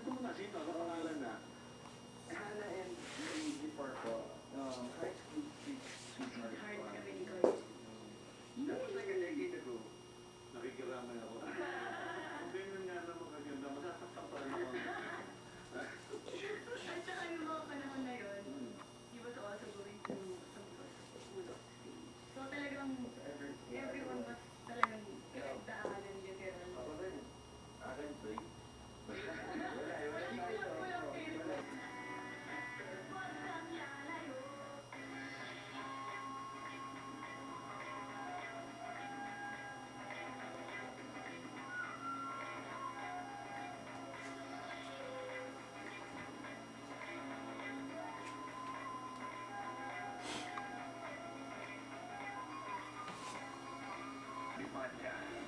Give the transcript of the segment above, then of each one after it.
Kwento mo na, sino? Ano pangalan na? Hannah and Luigi Porco. High school sweetheart. Hard kami ni Kuya. That was like a decade ago. Nakikiramay ako. Kung ganyan nga naman kaganda, masasaktan pa rin ako. At saka yung mga panahon na yun, he was also going through some sort of school of stage. So talagang everyone was talagang pinagdaanan literal. Ako rin. Akin, break.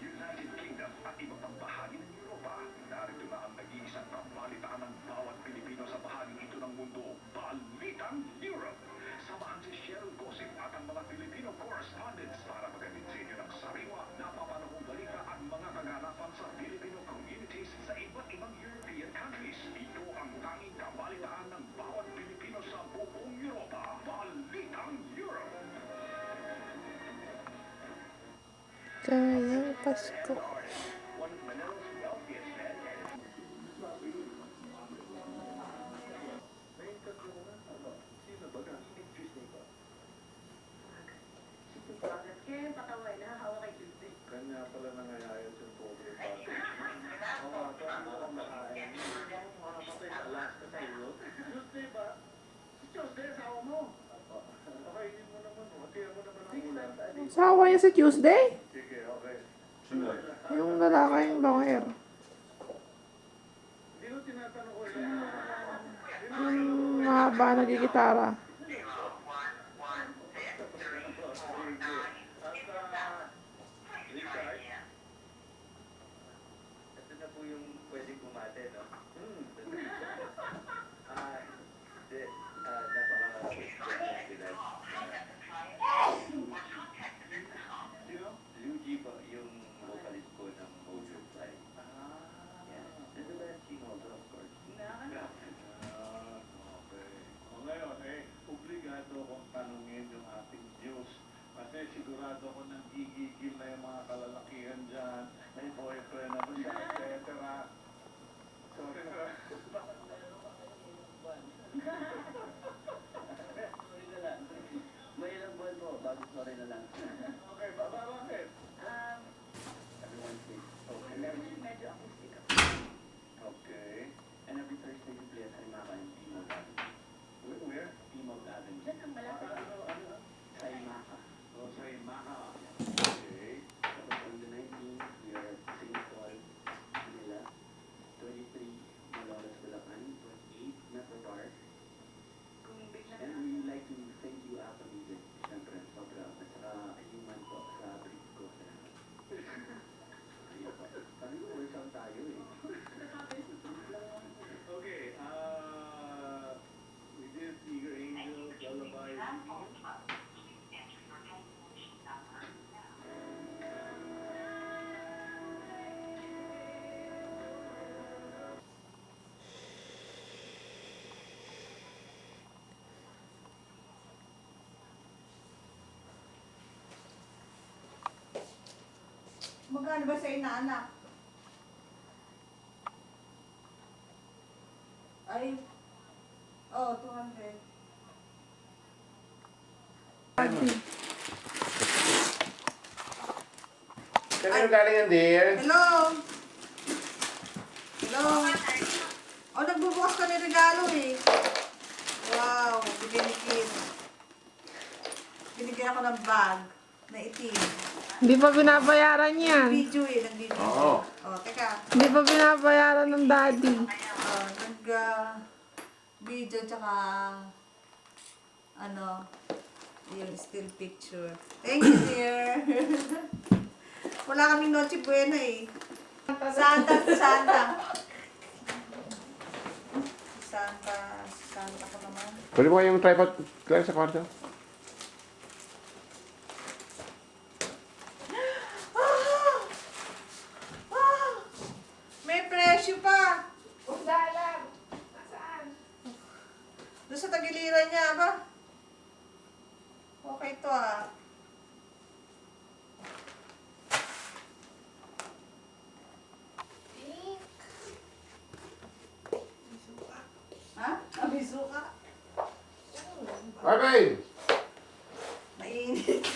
United Kingdom at iba pang bahagi ng Europa. Narito na ang nag-iisang pambalitaan ng bawat Pilipino sa bahaging ito ng mundo, Balitang Europe. Samahan si Cheryl Gossip at ang mga Filipino correspondents para magandang sa inyo ng sariwa, napapanahong balita at mga kaganapan sa Filipino communities sa iba't ibang European countries. Ito ang tanging kabalitaan ng bawat Pilipino sa buong Europa, Balitang Europe. Kayang Pasko. One of Manila's wealthiest men and Sino ba ka? Tuesday ko. Kaya yung patawa, nahahawa kay Tuesday. Kanya pala nangayayan sa pobre pa. Oo, ito ang mga kumakain. Makamatay sa last na siguro. Tuesday ba? Si Tuesday, asawa mo. Pakainin mo naman. Hatiyan mo naman ang ulan. Sawa niya sa Tuesday? Sige, okay. Yung lalaking long hair. Hindi ko tinatanong ko siya. Yung mahaba nagigitara. Ito na po yung pwedeng bumate, no? Luigi po, yung vocalist po ng Mojo Fly. Yeah. And the best she knows, of course. Okay. O ngayon, obligado kong tanungin yung ating Diyos. Kasi sigurado ko nang gigigil na yung mga kalalakihan dyan. May boyfriend na ba siya, etc. Sorry na. Sorry na lang. May ilang buwan po, bago sorry na lang. Okay, bakit? Everyone says, okay. Medyo acoustic ako. Okay. And every Thursday we play at Harimaka in Timog Avenue. Where? Timog Avenue. Diyan ang malapit. Ano? Sa Harimaka. O, sa Imaha. Okay. Tapos on the 19th, we are at St. Paul, Manila. 23, Malolos, Bulacan. 28, Metro Park. Kung bigla And we would like to thank you, Apple Music, siyempre, sobra. At saka, Ayuman po sa brief ko. Ayun po. Sabi ko, work out tayo eh. Okay, we did Eager Angel, Lullaby. Magkano ba sa inaanak? Ay, oh, 200. Saan galing yan, dear? Hello? Hello? Oh, nagbubukas ka ng regalo eh. Wow, bigyan ni Kim. Binigyan ako ng bag na itim. Hindi pa binabayaran yan. Video eh, nag-video. Oo. Oh, teka. Hindi pa binabayaran ng daddy. Oh, video tsaka ano, yung still picture. Thank you, dear. Wala kaming Noche Buena eh. Santa. Santa ko naman. Pwede mo kayong tripod, Claire, sa kwarto? May presyo pa. Dala. Marvin! Mainit.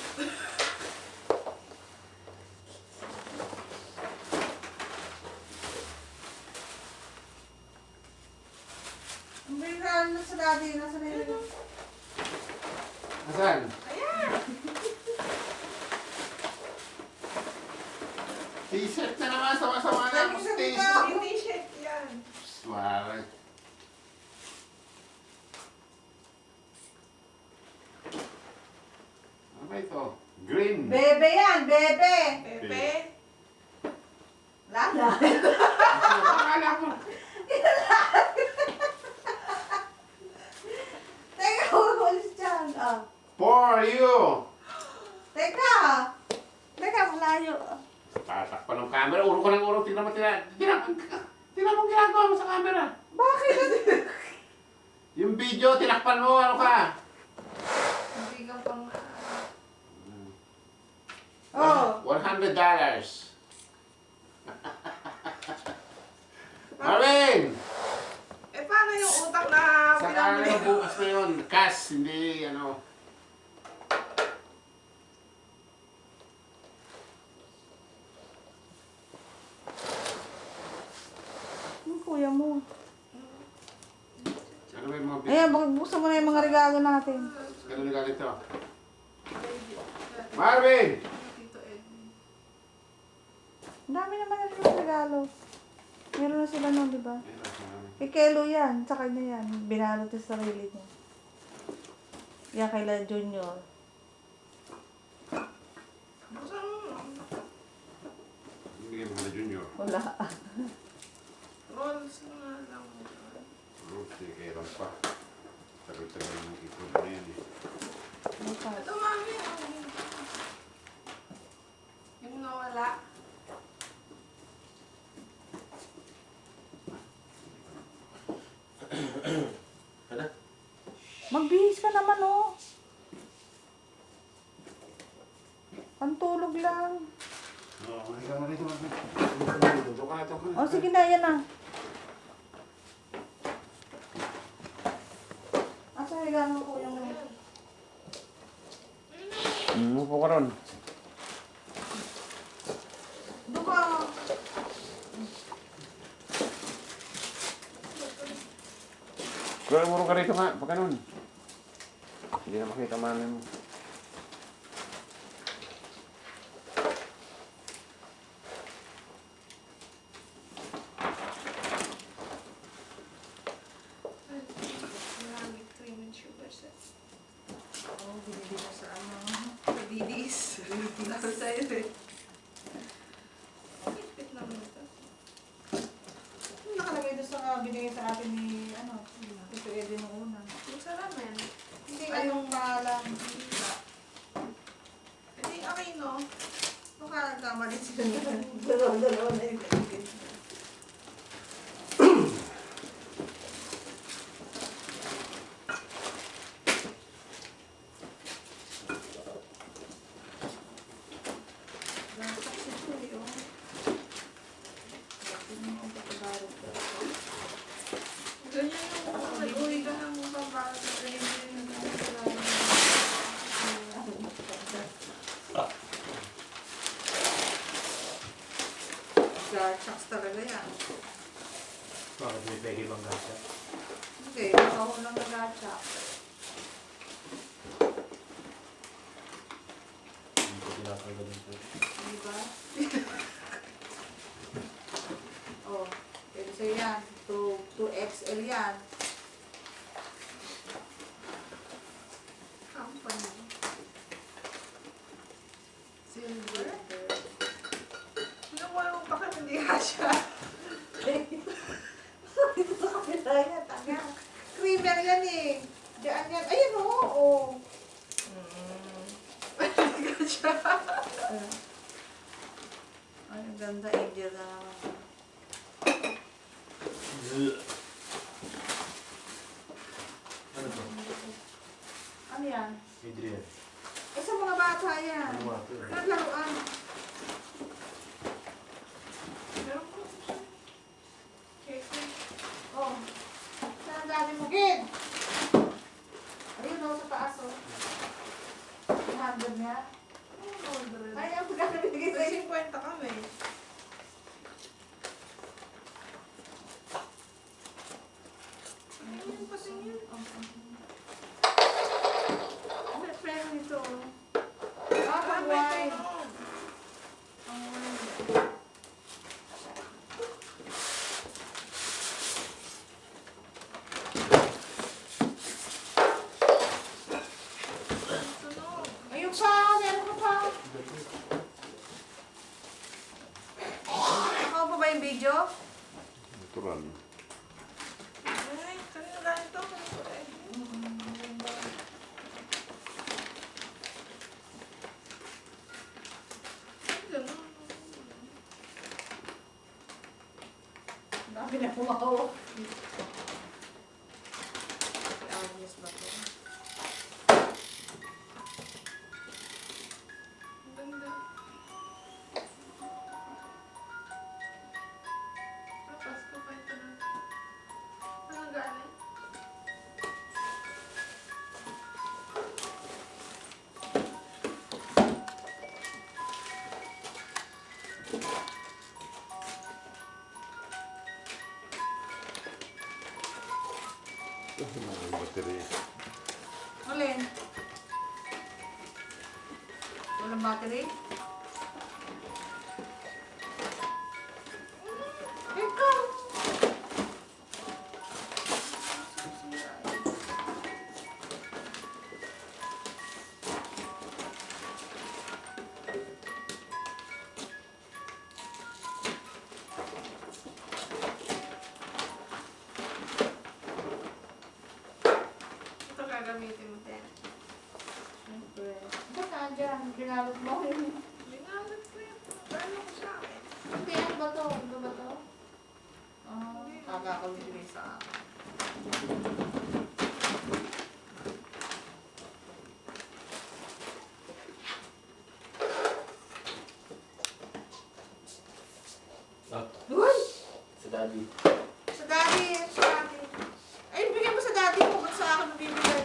Ang bilang na sa daddy, nasa na yun? Asan? T-shirt na naman, sama-sama na ako sa t-shirt. T-shirt yan. Suwarang. Ano ba ito? Green. Bebe yan, bebe. Bebe? Lala. Akala ko. Teka, ulis dyan. Ah. For you. Teka. Teka, malayo. Tatakpan ng camera. Uro ko ng uro. Tingnan mo, tingnan mo ginagawa mo sa camera. Bakit? Yung video, tinakpan mo. Ano ka? Hindi ka pang... Oh. $100. Marvin! Eh, paano yung utak na Saka na bukas na yun. Cash, hindi ano. Yung kuya mo. Ano ba yung mga big? Ayan, buksan mo na yung mga regalo natin. Ano na galit to? Marvin! Ang dami naman na rin yung regalo. Meron na sila nun, di ba? Kay Kelo yan, sa kanya yan. Binalot sa sarili niya. Yan kay Junior. Hindi mo na junior. Wala. rolls na lang. Okay, kailan pa. Tagal-tagal yung ipon na yan eh. Ito, mami. Yung nawala. Magbihis ka naman, oh. Pantulog lang. Oo, halika na dito. Doon ka na, doon ka na. O, sige na, yan na. Asa regalo ko yung... Upo ka ron. Doon ka. Kaya muro ka rito nga, pag ganun. Hindi na makita mami mo. Marami cream and sugar sa Oh, binili mo sa ano. sa Didis. Nasa sa'yo eh. Pit naman ito. Ano nakalagay doon sa binigay sa atin ni, ano, ito Eddie nung una. Yung sa ramen. Hindi ka yung maalam. Hindi, okay no? Mukha nagkamali sila. Dalawa na yung binigay. Ganyan yung nag-uwi ka ng pambalat na ganyan yung Garchaks talaga yan. Bakit may pegi bang gasa? Hindi, nakahulang na garchak. Hindi ko tinatanggal ito. Diba? Oh, pwede sa'yo yan. 2XL yan. company. Silver. Ano mo yung bakit hindi kasha? Dito sa kapila yan, tanga. Creamer yan eh. Diyan yan. Ayun o. Oh. Hindi kasha. Ay, ang ganda. Angel na naman. Ano to? Ano yan? Adrian. Eh, sa mga bata yan. Ano nga to? Naglaruan. Meron ko siya. Cake. Oh. Saan ang dami mo, Gid? Ayun o, sa taas o. video? Natural. Ay, kanina galing to. Dami na kumakawa. Agnes ba to? Ang ganda. Pasko pa ito na. Ano galing? Ang battery. Alin? Walang battery? Ikaw! Ito gagamitin mo, Ted. Siyempre. Ba't nandiyan? Ginalot mo yun. Lingalit ko yan. Gano'n ko sa akin. Hindi, ano ba to? Ano ba to? Kagakawin sa akin. Uy! Sa daddy. Sa daddy, sa daddy. Ay, bigyan mo sa daddy mo. Ba't sa akin nabibigay?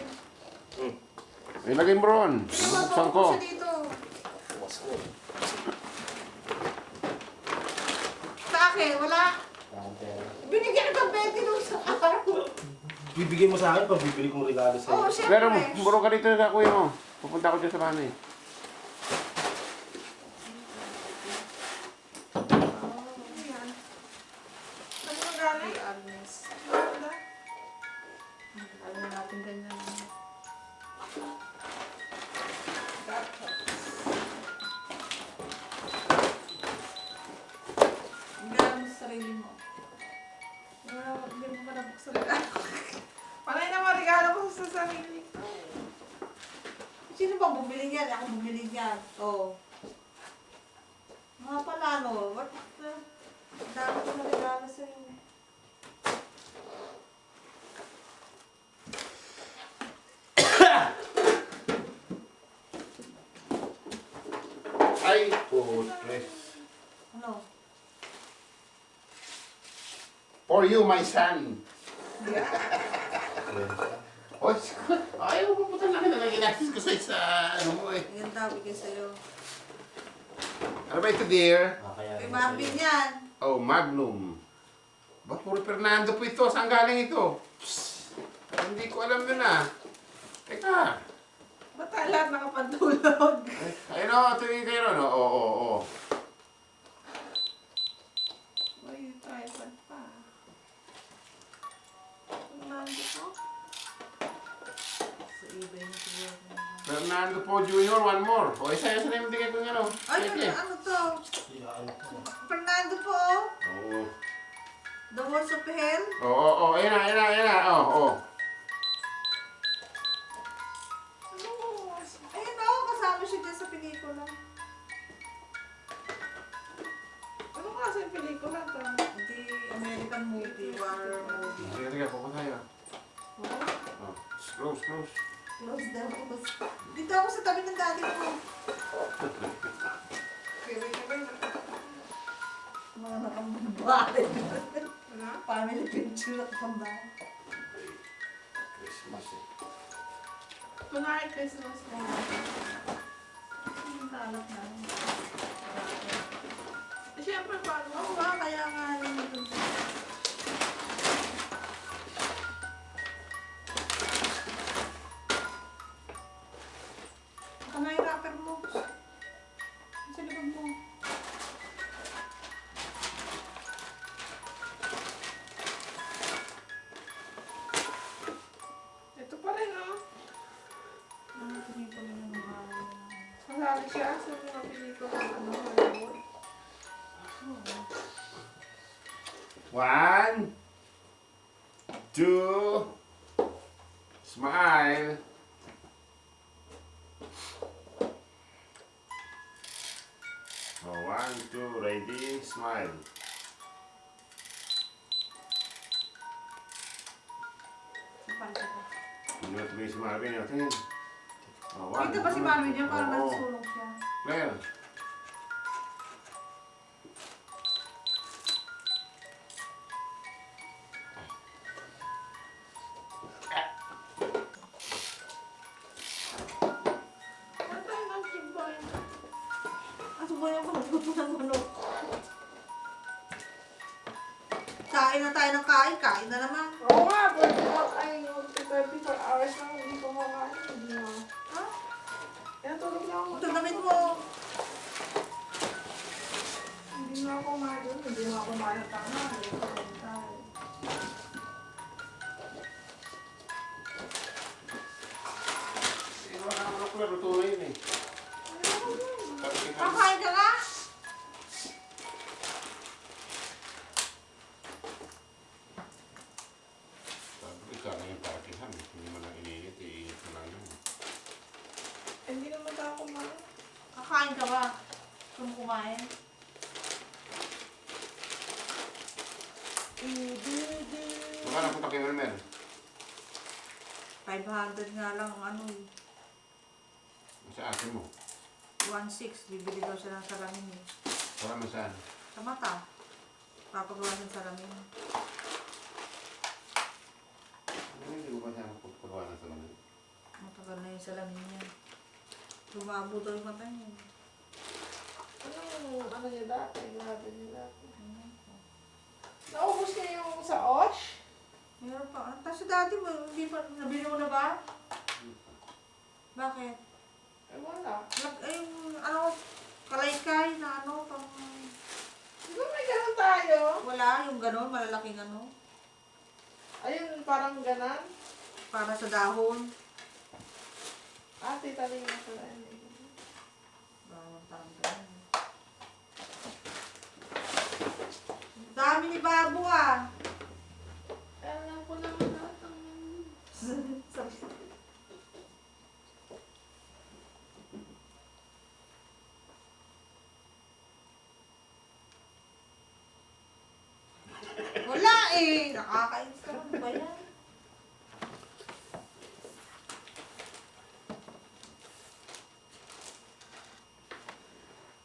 Ilagay mo ron. Buksan ko. Siya dito. Bukas ko. Sa akin, wala. Ang pera. Binigyan ka 20 nung sa araw. Bibigyan mo sa akin pag bibili kong regalo sa'yo. Oo, syempre. Pero, buro ka dito sa kuya mo. Pupunta ako dyan sa bahay. Ayan. Saan mo galing? Agnes. Ganda. Ano natin ganyan. Hindi alam mo sa sarili mo. Hindi mo pa nabuksan. Panay naman regalo ko sa sarili ko. Sino bang bumili niyan? Ako bumili niyan. Oo. Mga pala, no? What? Ang dami ko na regalo sa'yo. Ay, putres. Ano? For you, my son. Yeah. Oy, ayaw mo pupunta na kita. Nag-inasis ko sa ano mo eh. Yan daw, bigay sa'yo. Ano ba ito, dear? Kaya Kay Marvin yan. Oh, Magnum. Ba't puro Fernando po ito? Saan galing ito? Psst. Hindi ko alam yun ah. Teka. Ba't tayo lahat nakapantulog? Ayun o, tumingin kayo ron. Oo. May tripod pa. Ano nandito ko? Sa eBay na siguro. Fernando po Jr., one more. O, isa na yung tingin ko nga no. Ay, Sige. ano to? Iyaan ko. Fernando po. Oo. The Walls of Hell. Oo. Ayun na. Oo. Ano mo? Ayun o, kasama siya dyan sa pelikula. Ano kasi pelikula to? Hindi, American movie, war movie. Sige, pupunta tayo. Oo. Oh. Close. Close the doors. Dito ako sa tabi ng daddy ko. Mga nakambabali. Ano? Family picture at pambahan. Christmas eh. Kunwari Christmas na. Ang talak na. Siyempre, paano? Oo nga, kaya nga yun. Ito nga yung wrapper mo. Sa likod mo. Ito pa rin, oh. Tingin ko lang yung mga... Masali siya sa mga pelikula. Ano, Hollywood. 1, 2, smile. Oh, 1, 2, ready, smile. Hindi na tumingin si Marvin, natin. Oh, 1, Dito ba si Marvin niya? Parang Oo. nasusulong siya. Claire. Ang subo niya pa nagluto ng manok. Kain na tayo ng kain. Kain na naman. Oo nga, pero ay, 24 hours lang hindi ko makain. Hindi na. Ha? Kaya tulog na ako. Ito damit mo. Hindi na ako kumain. Hindi na ako kumain ng tama. Hindi na ako kumain. Sino ka naman ako luto na yun eh. Kakain ka nga. Sabi ko, sana yung partihan. Hindi mo lang iniinit, iinit mo lang yun. Hindi naman ako kumain. Kakain ka ba? Gusto mo kumain? Magkano punta kay Wilmer? 500 nga lang ang ano eh. Sa akin mo. 1.6. Bibili daw siya ng salamin eh. Wala mo saan. Sa mata. Papagawa siya ng salamin. Hindi ko ba siya pagpagawa ng salamin? Matagal na yung salamin niya. Lumabo daw yung mata niya. Ano niya dati? Grabe niya dati. Naubos niya yung sa Osh? Meron pa. Tapos si daddy mo, hindi pa, nabili mo na ba? Bakit? Eh wala. Ay, yung ano, kalaykay na ano, pang... Di ba may ganun tayo? Wala, yung gano'n, malalaking ano. Ayun, parang ganan. Para sa dahon. Tita rin yung pala yun. Bawang tanggal. Dami ni Babo ah. Alam ko naman lahat ang... Wala eh. Nakakainis ka. Ano ba yan?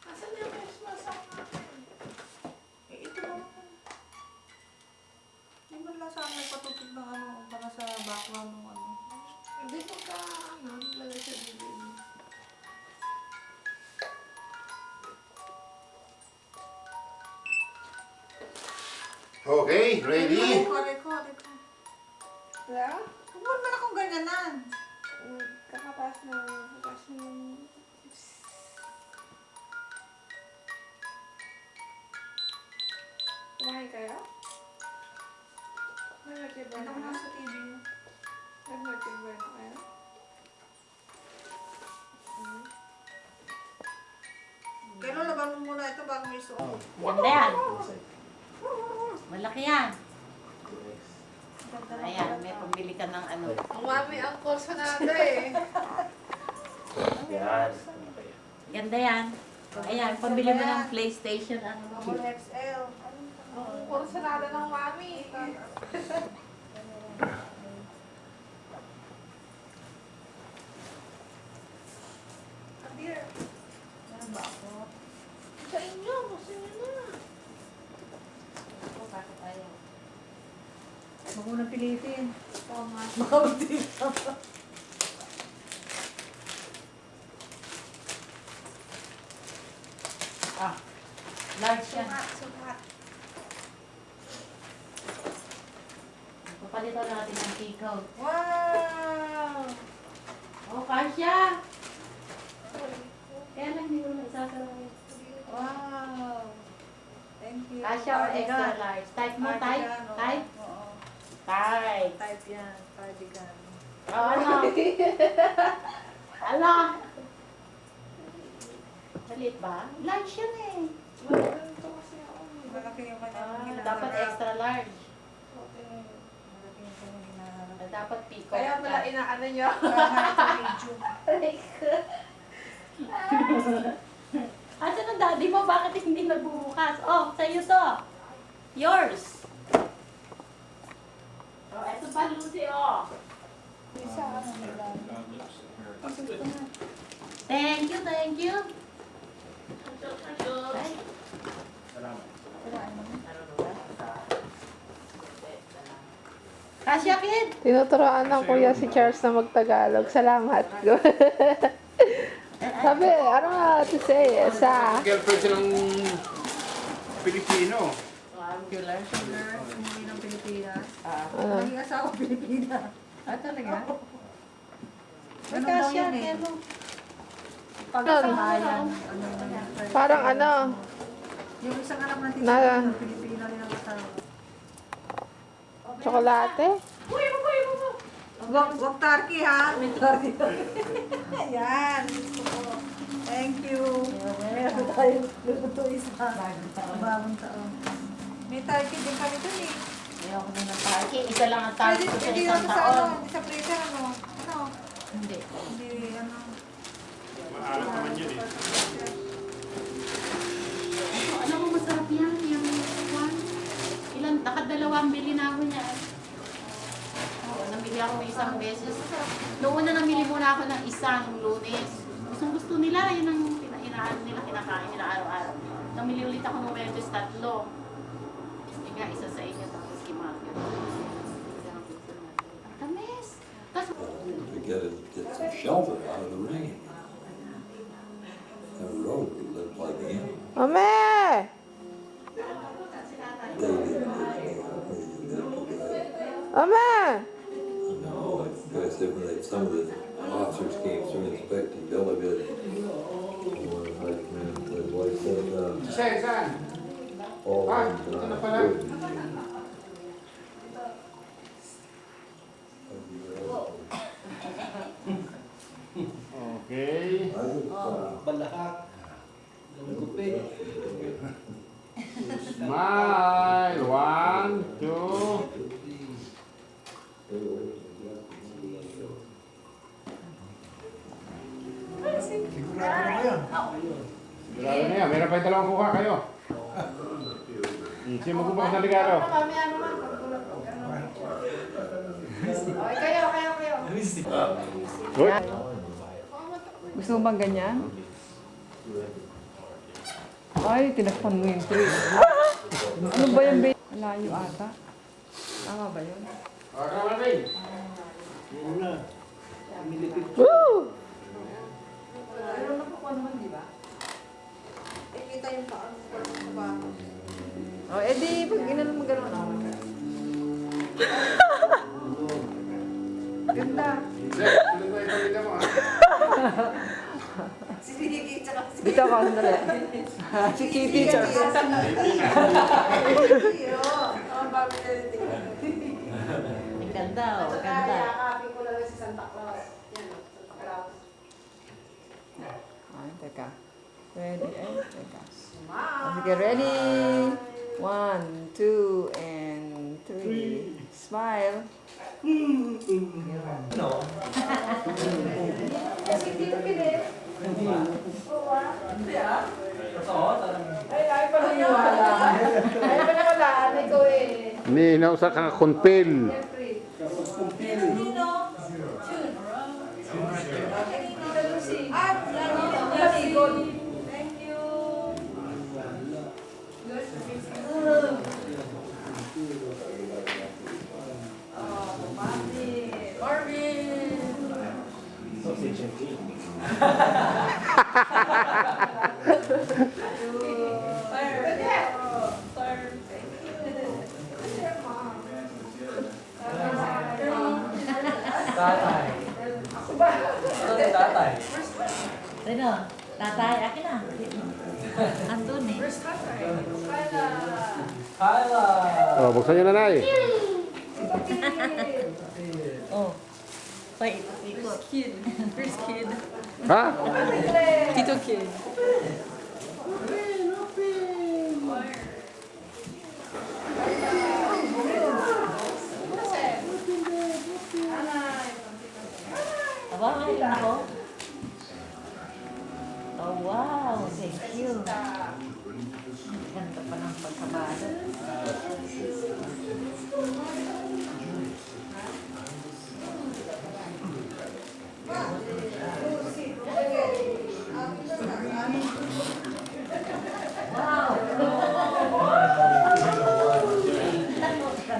Asan yung Christmas ang natin? Eh, ito naman. Hindi man lang sa amin patutog ng ano, para sa background ng ano. Hindi ko ka, ano, nilagay sa bibig. Okay, ready? Reko. Wala? Huwag mo naman akong ganyanan. Kakapas na, bukas yung... Kumain kayo? Nag-nagtibay Ito na ko kayo? lang sa TV. Nag-nagtibay na kayo? Kailan laban mo muna ito bago may suot? Ganda yan. Malaki yan. Ganda ng Ayan, kulay, may ah. pambili ka ng ano. Ang mami ang kurso natin eh. Yan. Ganda yan. Ayan, pambili mo ng PlayStation. Ano. Double XL. Ang kurso natin ng mami. Beer. Meron ba ako? Sa inyo, gusto nyo na. Ito, bakit ayaw? Huwag mo na pilitin. Oo nga. Makabuti ka. Ah, large yan. Sukat. Papalitan natin ng ikaw. Wow! Oh, kasya! Kaya lang hindi ko na isasara. Wow! Thank you. Kasya or extra large? Type mo, type? Type? Oo. Type. Type yan. Cardigan. Oh, ano? Ala! Malit ba? Large yan eh. Ganito kasi ako. Malaki yung kanyang hinaharap. Dapat extra large. Malaki yung kanyang hinaharap. Dapat pico. Kaya pala inaano nyo. Kaya ito medium. Asan ang daddy mo? Bakit hindi nagbubukas? Oh, sa'yo to. Yours. Oh, eto pa, Lucy, oh. Isa, ano nila. Thank you, thank you. Ay. Kasya, kid. Tinuturoan ng kuya si Charles na magtagalog. Salamat. Sabi, ano nga to say? Sa... Girlfriend silang Pilipino. Popular. Umuwi ng Pilipinas. Ano? Naging asawa Pilipinas. Talaga? May kasya, Kelo. Pagkakabayan. Parang ano? Yung isang anak ng Na- teacher ng Pilipino rin ang asawa. Tsokolate? Wag turkey ha. May turkey. Yan. Gusto ko. Thank you. Meron tayong luto isa. Bagong taon. May turkey din kami dun eh. Ayoko na ng parking. Isa lang ang Pwede, target ko sa hindi isang ako sa ano, taon. hindi sa freezer ano. Ano? Hindi. Hindi ano. Maalat naman yun eh. Alam mo, masarap yan. Yung one. Ilan, nakadalawang bili na ako niya. Oo, namili ako ng isang beses. Noong una namili muna ako ng isang Lunes. Gustong gusto nila, yun ang inaano nila, kinakain nila araw-araw. Namili ulit ako ng Webes 3. Hindi nga, isa sa inyo, tapos kimagat. Ang tamis. Tapos, To get some shelter out of the rain. That road looked like him. Mame! Mame! No, like I said, when some of the officers came through inspecting Delavid, one of the high command, the wife said, Saan? all Ah, of them, ito na pala. Okay. Smile. 1, 2. Sigurado na yan. Meron pa yung dalawang kuha kayo. Sino magbubukas ng regalo? Good. Gusto mo bang ganyan? Ay, tinakpan mo yung tree. Ano ba yung baby? Malayo ata. Tama ba yun? Okay, Marvin. Woo! Ikita yung paan sa bago. Oh, edi, pag inano mo gano'n. Ganda. Tuloy mo yung pamilya mo, ha? Si Vicky, tsaka si Dito ako, sandali. Si Kitty, Charles. Ang bago na rin tingnan. ang ganda, oh. Ganda. Yakapin ko lang si Santa Claus. Yan, Santa Claus. Ay, teka. Ready, teka. Smile. Sige, ready. 1, 2, and 3. Smile. Kasi dito pilit. Ay, pala niwala. Ay, pala wala. Ikaw eh. Ninaw sa kakakunpil. Nino. Tita Lucy. Ah, Lucy. Thank you. Oh, Marvin. Marvin. Sino? Tatay, akin na. Andun eh. Oh, buksan niyo na, Nay. Oh. Wait, ikot. Kid. First kid. Ha? Tito kid.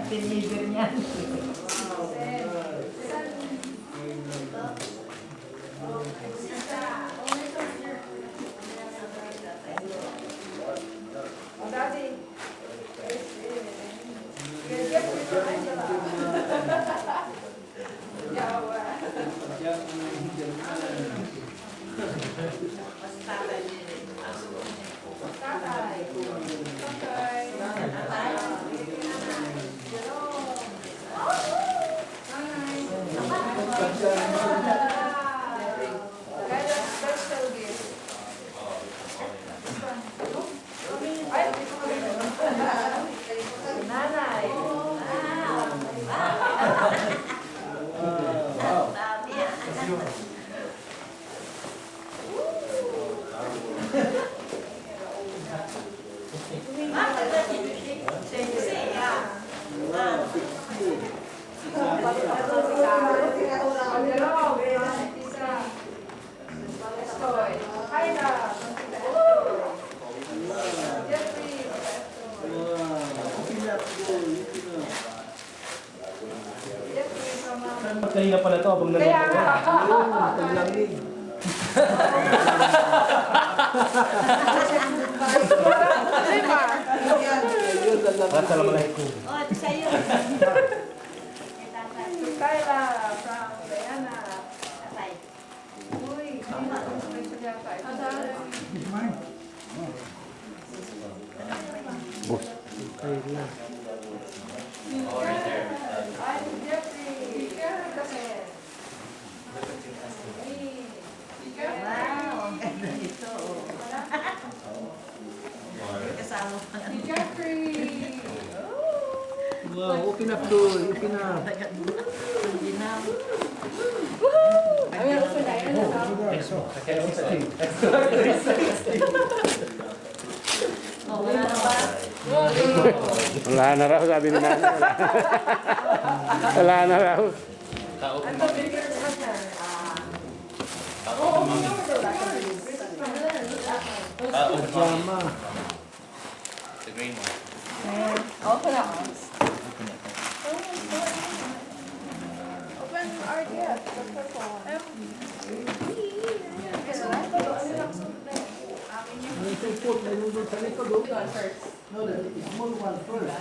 Teenager niyan. Kanina pala to, habang nanonood. Assalamualaikum. Oh, ito sa'yo. Kayla from Diana. Atay. Uy, special yata. I'm Jeffrey. Wow, ang ganda nito. Kasama pa na. Jeffrey! Wow, open up doon, open up. Hindi na. Oh, wala na ba? Wala na raw, sabi ni Nana. Wala na raw. Ano bigyan naman yan? Pajama. The green one. Open up. Open RDF. May support, may nundun sa likod. No, the small one first.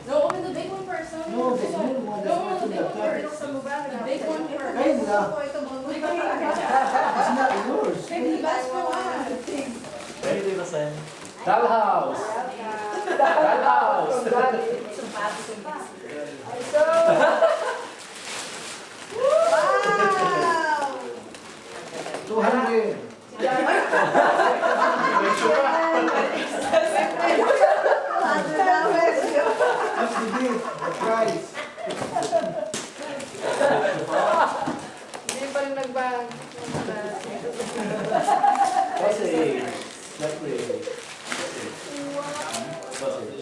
No, open the big one first. No, the small one. No, the big one first. The big one first. Ayun na. It's not yours. Maybe that's for one. Ready ba, Sam? Dollhouse. Dollhouse. Wow! 200. That's the gift, the prize. Hindi pa rin nag-bag. Kasi, that way. Wow!